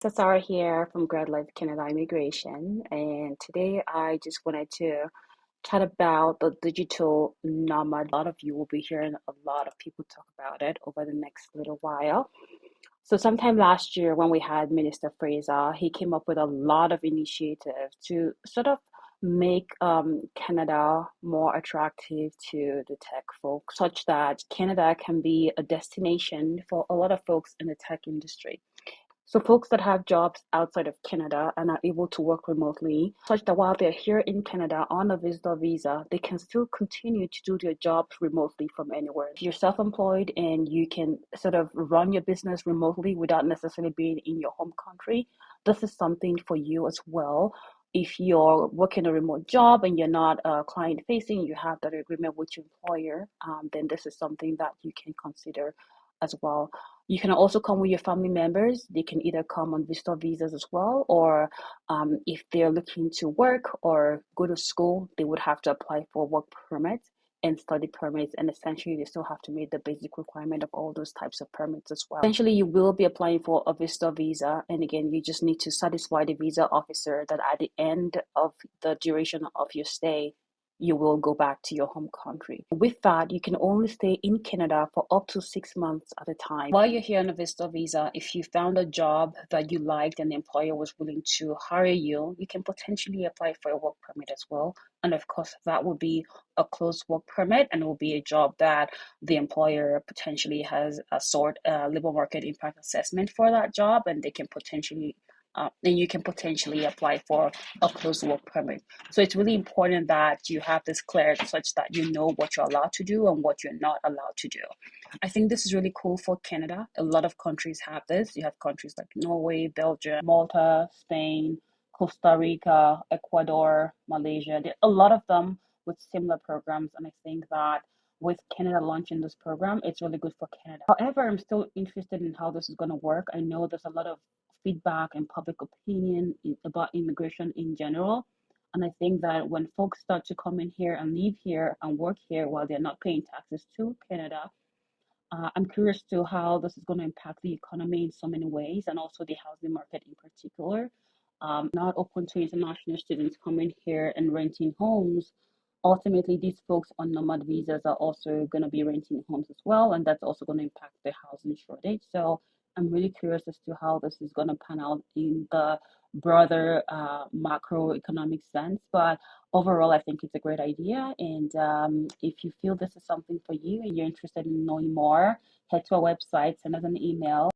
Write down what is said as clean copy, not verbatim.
So Sarah here from Grad Life Canada Immigration, and today I just wanted to chat about the digital nomad. A lot of you will be hearing a lot of people talk about it over the next little while. So sometime last year when we had Minister Fraser, he came up with a lot of initiatives to sort of make Canada more attractive to the tech folks, such that Canada can be a destination for a lot of folks in the tech industry. So folks that have jobs outside of Canada and are able to work remotely, such that while they're here in Canada on a visitor visa, they can still continue to do their jobs remotely from anywhere. If you're self-employed and you can sort of run your business remotely without necessarily being in your home country, this is something for you as well. If you're working a remote job and you're not client facing, you have that agreement with your employer, then this is something that you can consider as well. You can also come with your family members. They can either come on visitor visas as well, or if they're looking to work or go to school, they would have to apply for work permits and study permits. And essentially, they still have to meet the basic requirement of all those types of permits as well. Essentially, you will be applying for a visitor visa. And again, you just need to satisfy the visa officer that at the end of the duration of your stay, you will go back to your home country. With that, you can only stay in Canada for up to 6 months at a time. While you're here on a visitor visa, if you found a job that you liked and the employer was willing to hire you, you can potentially apply for a work permit as well. And of course, that will be a closed work permit and it will be a job that the employer potentially has a sort labor market impact assessment for that job, and they can potentially then you can potentially apply for a closed work permit. So it's really important that you have this cleared such that you know what you're allowed to do and what you're not allowed to do. I think this is really cool for Canada. A lot of countries have this. You have countries like Norway, Belgium, Malta, Spain, Costa Rica, Ecuador, Malaysia. There are a lot of them with similar programs, and I think that with Canada launching this program, it's really good for Canada. However, I'm still interested in how this is going to work. I know there's a lot of feedback and public opinion about immigration in general. And I think that when folks start to come in here and live here and work here while they're not paying taxes to Canada, I'm curious to how this is going to impact the economy in so many ways and also the housing market in particular. Not open to international students coming here and renting homes. Ultimately, these folks on nomad visas are also going to be renting homes as well, and that's also going to impact the housing shortage. So I'm really curious as to how this is going to pan out in the broader macroeconomic sense. But overall, I think it's a great idea. And if you feel this is something for you and you're interested in knowing more, head to our website, send us an email.